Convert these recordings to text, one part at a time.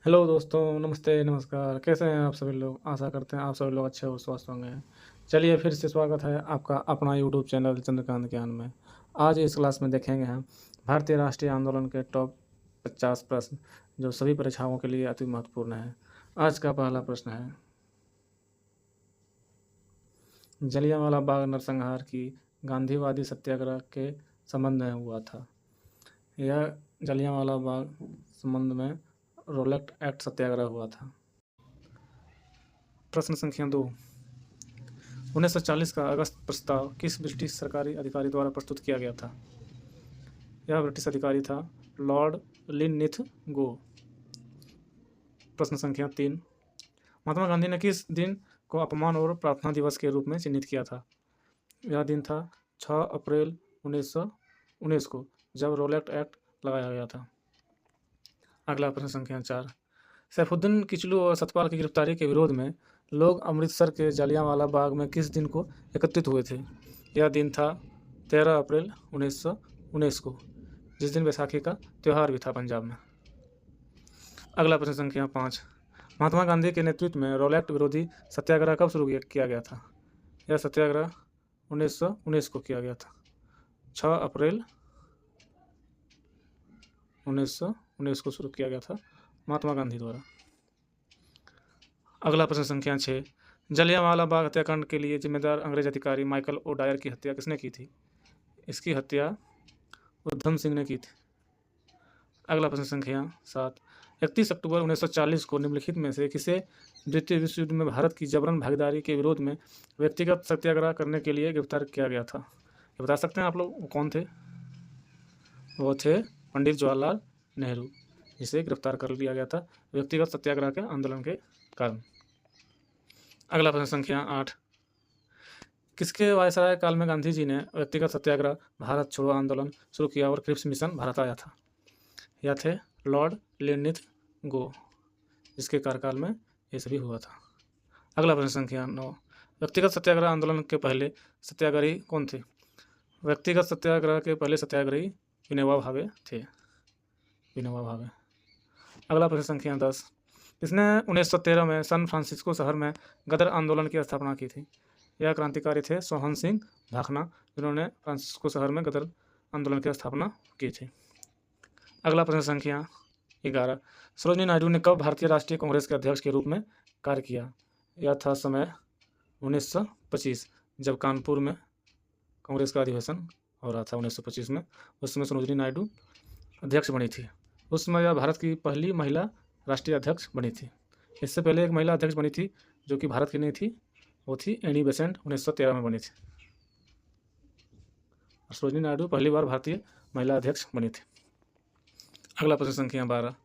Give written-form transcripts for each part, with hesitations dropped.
Hello दोस्तों, नमस्ते, नमस्कार। कैसे हैं आप सभी लोग? आशा करते हैं आप सभी लोग अच्छे और स्वस्थ होंगे। चलिए फिर से स्वागत है आपका अपना यूट्यूब चैनल चंद्रकांत ज्ञान में। आज इस क्लास में देखेंगे हम भारतीय राष्ट्रीय आंदोलन के टॉप 50 प्रश्न जो सभी परीक्षाओं के लिए अति महत्वपूर्ण है। आज का पहला प्रश्न है, जलियांवाला बाग नरसंहार की गांधीवादी सत्याग्रह के संबंध में हुआ था। यह जलियांवाला बाग संबंध में रोलेक्ट एक्ट सत्याग्रह हुआ था। प्रश्न संख्या 2, 1940 का अगस्त प्रस्ताव किस ब्रिटिश सरकारी अधिकारी द्वारा प्रस्तुत किया गया था? यह ब्रिटिश अधिकारी था लॉर्ड लिनलिथगो। प्रश्न संख्या 3, महात्मा गांधी ने किस दिन को अपमान और प्रार्थना दिवस के रूप में चिन्हित किया था? यह दिन था 6 अप्रैल 1919 को, जब रोलेक्ट एक्ट लगाया गया था। अगला प्रश्न संख्या 4, सैफुद्दीन किचलू और सतपाल की गिरफ्तारी के विरोध में लोग अमृतसर के जलियांवाला बाग में किस दिन को एकत्रित हुए थे? यह दिन था 13 अप्रैल 1919 को, जिस दिन बैसाखी का त्यौहार भी था पंजाब में। अगला प्रश्न संख्या 5, महात्मा गांधी के नेतृत्व में रोलेक्ट विरोधी सत्याग्रह कब शुरू किया गया था? यह सत्याग्रह 1919 को किया गया था, 6 अप्रैल 1919 को शुरू किया गया था महात्मा गांधी द्वारा। अगला प्रश्न संख्या 6, जलियांवाला बाग हत्याकांड के लिए जिम्मेदार अंग्रेज अधिकारी माइकल ओडायर की हत्या किसने की थी? इसकी हत्या उधम सिंह ने की थी। अगला प्रश्न संख्या 7, 31 अक्टूबर 1940 को निम्नलिखित में से किसे द्वितीय विश्व युद्ध में भारत की जबरन भागीदारी के विरोध में व्यक्तिगत सत्याग्रह करने के लिए गिरफ्तार किया गया था? ये बता सकते हैं आप लोग वो कौन थे? वो थे पंडित जवाहरलाल नेहरू, जिसे गिरफ्तार कर लिया गया था व्यक्तिगत सत्याग्रह के आंदोलन के कारण। अगला प्रश्न संख्या 8, किसके वायसराय काल में गांधी जी ने व्यक्तिगत सत्याग्रह भारत छोड़ो आंदोलन शुरू किया और क्रिप्स मिशन भारत आया था? यह थे लॉर्ड लिनलिथगो, जिसके कार्यकाल में ये सभी हुआ था। अगला प्रश्न संख्या 9, व्यक्तिगत सत्याग्रह आंदोलन के पहले सत्याग्रही कौन थे? व्यक्तिगत सत्याग्रह के पहले सत्याग्रही विनोबा भावे थे, विनोबा भावे। अगला प्रश्न संख्या 10, किसने 1913 में सैन फ्रांसिस्को शहर में गदर आंदोलन की स्थापना की थी? यह क्रांतिकारी थे सोहन सिंह भाखना, जिन्होंने फ्रांसिस्को शहर में गदर आंदोलन की स्थापना की थी। अगला प्रश्न संख्या 11, सरोजिनी नायडू ने कब भारतीय राष्ट्रीय कांग्रेस के अध्यक्ष के रूप में कार्य किया? यह था समय 1925, जब कानपुर में कांग्रेस का अधिवेशन हो रहा था 1925 में। उस समय सरोजिनी नायडू अध्यक्ष बनी थी। उस समय यह भारत की पहली महिला राष्ट्रीय अध्यक्ष बनी थी। इससे पहले एक महिला अध्यक्ष बनी थी जो कि भारत की नहीं थी, वो थी एनी बेसेंट, 1913 में बनी थी। सरोजिनी नायडू पहली बार भारतीय महिला अध्यक्ष बनी थी। अगला प्रश्न संख्या 12,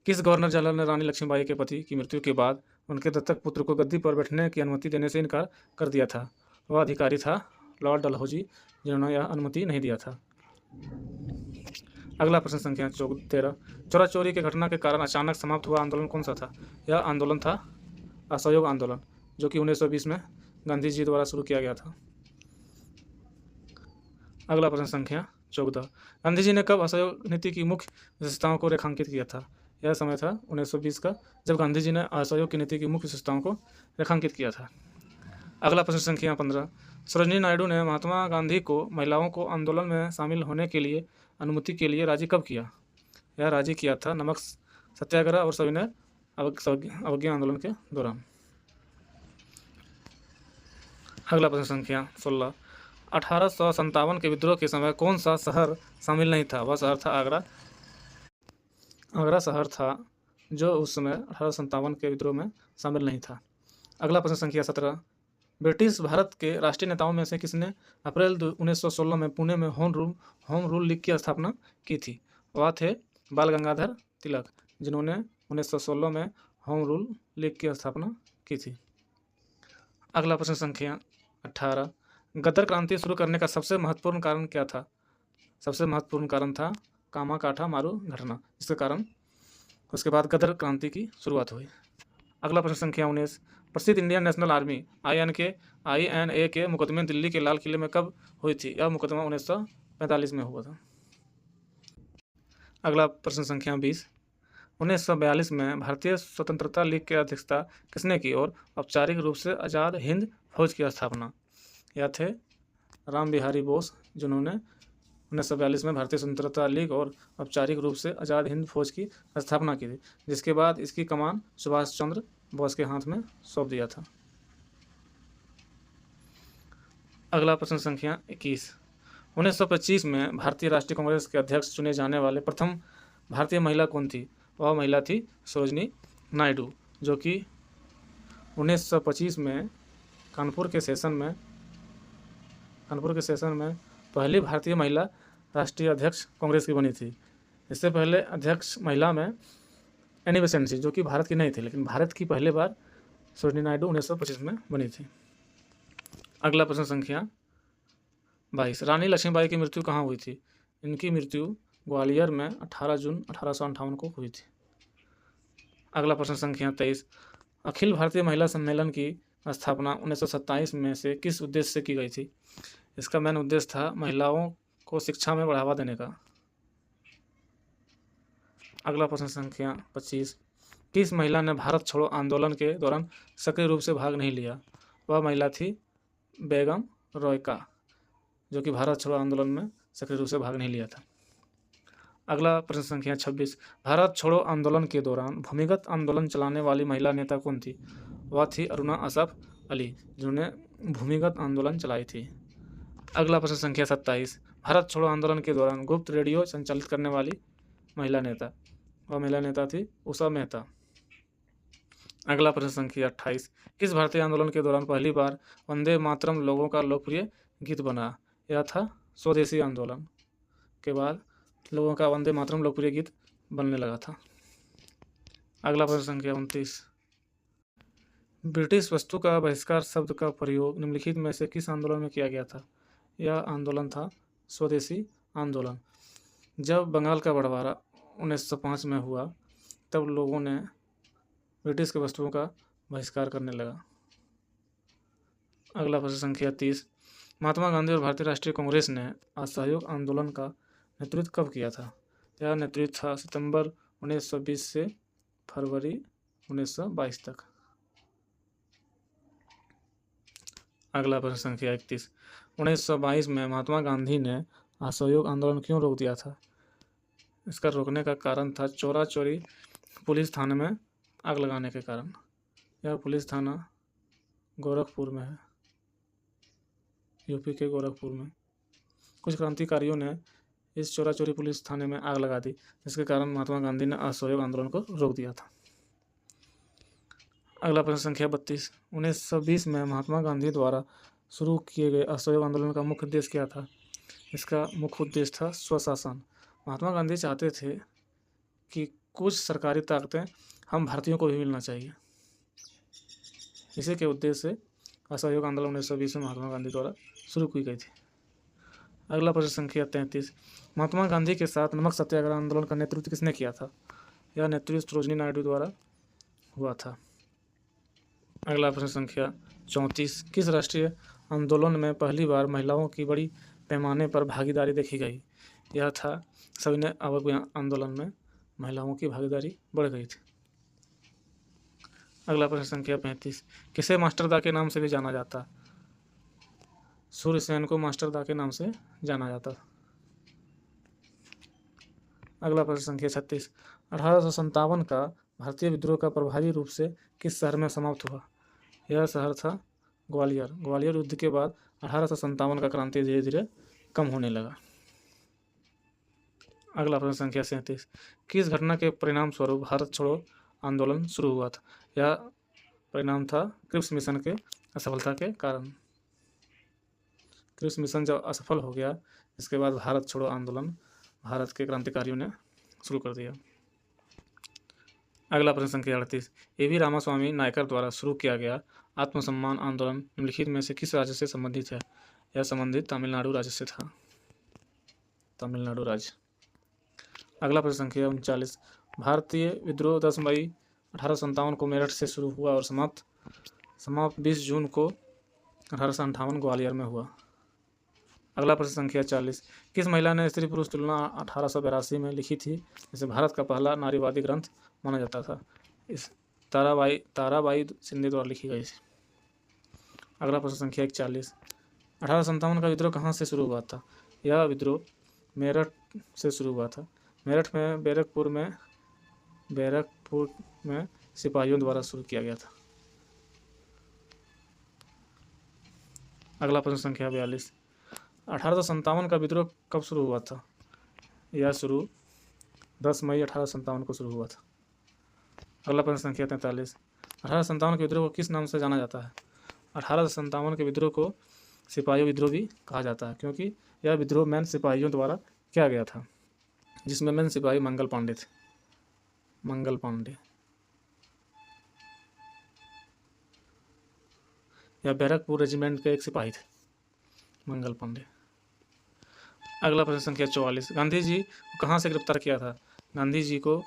किस गवर्नर जनरल ने रानी लक्ष्मीबाई के पति की मृत्यु के बाद उनके दत्तक पुत्र को गद्दी पर बैठने की अनुमति देने से इनकार कर दिया था? वह अधिकारी था लॉर्ड डलहौजी, जिन्होंने यह अनुमति नहीं दिया था। अगला प्रश्न संख्या 13, चोरा चोरी की घटना के कारण अचानक समाप्त हुआ आंदोलन कौन सा था? यह आंदोलन था असहयोग आंदोलन, जो कि 1920 में गांधी जी द्वारा शुरू किया गया था। अगला प्रश्न संख्या 14, गांधी जी ने कब असहयोग नीति की मुख्य विशेषताओं को रेखांकित किया था? यह समय था 1920 का, जब गांधी जी ने असहयोग की नीति की मुख्य विशेषताओं को रेखांकित किया था। अगला प्रश्न संख्या 15, सरोजिनी नायडू ने महात्मा गांधी को महिलाओं को आंदोलन में शामिल होने के लिए अनुमति के लिए राजी कब किया? यह राजी किया था नमक सत्याग्रह और सविनय अवज्ञा आंदोलन के दौरान। अगला प्रश्न संख्या 16, 1857 के विद्रोह के समय कौन सा शहर शामिल नहीं था? वह शहर था आगरा। आगरा शहर था जो उस समय 1857 के विद्रोह में शामिल नहीं था। अगला प्रश्न संख्या 17, ब्रिटिश भारत के राष्ट्रीय नेताओं में से किसने अप्रैल 1916 में पुणे में होम रूल लीग की स्थापना की थी? वह थे बाल गंगाधर तिलक, जिन्होंने 1916 में होम रूल लीग की स्थापना की थी। अगला प्रश्न संख्या 18, गदर क्रांति शुरू करने का सबसे महत्वपूर्ण कारण क्या था? सबसे महत्वपूर्ण कारण था कामाकाठा मारू घटना, जिसके कारण उसके बाद गदर क्रांति की शुरुआत हुई। अगला प्रश्न संख्या 19, प्रसिद्ध इंडियन नेशनल आर्मी INA के मुकदमे दिल्ली के लाल किले में कब हुई थी? यह मुकदमा 1945 में हुआ था। अगला प्रश्न संख्या 20, 1942 में भारतीय स्वतंत्रता लीग की अध्यक्षता किसने की और औपचारिक रूप से आज़ाद हिंद फौज की स्थापना? यह थे राम बिहारी बोस, जिन्होंने 1942 में भारतीय स्वतंत्रता लीग और औपचारिक रूप से आज़ाद हिंद फौज की स्थापना की थी, जिसके बाद इसकी कमान सुभाष चंद्र बोस के हाथ में सौंप दिया था। अगला प्रश्न संख्या 21। 1925 में भारतीय राष्ट्रीय कांग्रेस के अध्यक्ष चुने जाने वाले प्रथम भारतीय महिला कौन थी? वह महिला थी सरोजिनी नायडू, जो कि 1925 में कानपुर के सेशन में पहली भारतीय महिला राष्ट्रीय अध्यक्ष कांग्रेस की बनी थी। इससे पहले अध्यक्ष महिला में एनी बेसेंट थी, जो कि भारत की नहीं थी, लेकिन भारत की पहली बार सरोजिनी नायडू 1925 में बनी थी। अगला प्रश्न संख्या 22। रानी लक्ष्मीबाई की मृत्यु कहाँ हुई थी? इनकी मृत्यु ग्वालियर में 18 जून 1858 को हुई थी। अगला प्रश्न संख्या 23। अखिल भारतीय महिला सम्मेलन की स्थापना 1927 में से किस उद्देश्य से की गई थी? इसका मेन उद्देश्य था महिलाओं को शिक्षा में बढ़ावा देने का। अगला प्रश्न संख्या 25। किस महिला ने भारत छोड़ो आंदोलन के दौरान सक्रिय रूप से भाग नहीं लिया? वह महिला थी बेगम रोयका, जो कि भारत छोड़ो आंदोलन में सक्रिय रूप से भाग नहीं लिया था। अगला प्रश्न संख्या 26। भारत छोड़ो आंदोलन के दौरान भूमिगत आंदोलन चलाने वाली महिला नेता कौन थी? वह थी अरुणा असफ अली, जिन्होंने भूमिगत आंदोलन चलाई थी। अगला प्रश्न संख्या 27। भारत छोड़ो आंदोलन के दौरान गुप्त रेडियो संचालित करने वाली महिला नेता, वह महिला नेता थी उषा मेहता। अगला प्रश्न संख्या 28। किस भारतीय आंदोलन के दौरान पहली बार वंदे मातरम लोगों का लोकप्रिय गीत बना? यह था स्वदेशी आंदोलन के बाद लोगों का वंदे मातरम लोकप्रिय गीत बनने लगा था। अगला प्रश्न संख्या 29। ब्रिटिश वस्तु का बहिष्कार शब्द का प्रयोग निम्नलिखित में से किस आंदोलन में किया गया था? यह आंदोलन था स्वदेशी आंदोलन। जब बंगाल का बंटवारा 1905 में हुआ, तब लोगों ने ब्रिटिश के वस्तुओं का बहिष्कार करने लगा। अगला प्रश्न संख्या 30। महात्मा गांधी और भारतीय राष्ट्रीय कांग्रेस ने असहयोग आंदोलन का नेतृत्व कब किया था? यह नेतृत्व था सितंबर 1920 से फरवरी 1922 तक। अगला प्रश्न संख्या 31। 1922 में महात्मा गांधी ने असहयोग आंदोलन क्यों रोक दिया था? इसका रोकने का कारण था चोरा चोरी पुलिस थाने में आग लगाने के कारण। यह पुलिस थाना गोरखपुर में है, यूपी के गोरखपुर में। कुछ क्रांतिकारियों ने इस चोरा चोरी पुलिस थाने में आग लगा दी, जिसके कारण महात्मा गांधी ने असहयोग आंदोलन को रोक दिया था। अगला प्रश्न संख्या 32। 1920 में महात्मा गांधी द्वारा शुरू किए गए असहयोग आंदोलन का मुख्य उद्देश्य क्या था? इसका मुख्य उद्देश्य था स्वशासन। महात्मा गांधी चाहते थे कि कुछ सरकारी ताकतें हम भारतीयों को भी मिलना चाहिए। इसी के उद्देश्य से असहयोग आंदोलन 1920 में महात्मा गांधी द्वारा शुरू की गई थी। अगला प्रश्न संख्या 33। महात्मा गांधी के साथ नमक सत्याग्रह आंदोलन का नेतृत्व किसने किया था? यह नेतृत्व सरोजिनी नायडू द्वारा हुआ था। अगला प्रश्न संख्या 34। किस राष्ट्रीय आंदोलन में पहली बार महिलाओं की बड़ी पैमाने पर भागीदारी देखी गई? यह था सविनय अवज्ञा आंदोलन में महिलाओं की भागीदारी बढ़ गई थी। अगला प्रश्न संख्या 35। किसे मास्टरदा के नाम से भी जाना जाता? सूर्यसेन को मास्टरदा के नाम से जाना जाता। अगला प्रश्न संख्या 36। 1857 का भारतीय विद्रोह का प्रभावी रूप से किस शहर में समाप्त हुआ? यह शहर था ग्वालियर। ग्वालियर युद्ध के बाद 1857 का क्रांति धीरे धीरे कम होने लगा। अगला प्रश्न संख्या 37। किस घटना के परिणाम स्वरूप भारत छोड़ो आंदोलन शुरू हुआ था? यह परिणाम था क्रिप्स मिशन के असफलता के कारण। क्रिप्स मिशन जब असफल हो गया, इसके बाद भारत छोड़ो आंदोलन भारत के क्रांतिकारियों ने शुरू कर दिया। अगला प्रश्न संख्या 38। A.V. रामास्वामी नायकर द्वारा शुरू किया गया आत्मसम्मान आंदोलन निम्नलिखित में से किस राज्य से संबंधित है? यह संबंधित तमिलनाडु राज्य से था। तमिलनाडु राज्य। अगला प्रश्न संख्या 39। भारतीय विद्रोह 10 मई 1857 को मेरठ से शुरू हुआ और समाप्त 20 जून को 1858 ग्वालियर में हुआ। अगला प्रश्न संख्या 40। किस महिला ने स्त्री पुरुष तुलना 1882 में लिखी थी, जिसे भारत का पहला नारीवादी ग्रंथ माना जाता था। इस ताराबाई शिंदे द्वारा लिखी गई थी। अगला प्रश्न संख्या 41। 1857 का विद्रोह कहाँ से शुरू हुआ था? यह विद्रोह मेरठ से शुरू हुआ था। मेरठ में बैरकपुर में सिपाहियों द्वारा शुरू किया गया था। अगला प्रश्न संख्या 42। 1857 का विद्रोह कब शुरू हुआ था? यह शुरू 10 मई 1857 को शुरू हुआ था। अगला प्रश्न संख्या 43। 1857 के विद्रोह को किस नाम से जाना जाता है? 1857 के विद्रोह को सिपाही विद्रोह भी कहा जाता है, क्योंकि यह विद्रोह मैन सिपाहियों द्वारा किया गया था, जिसमें मैन सिपाही मंगल पांडे थे। मंगल पांडे या बैरकपुर रेजिमेंट के एक सिपाही थे, मंगल पांडे। अगला प्रश्न संख्या 44। गांधी जी को कहाँ से गिरफ्तार किया था? गांधी जी को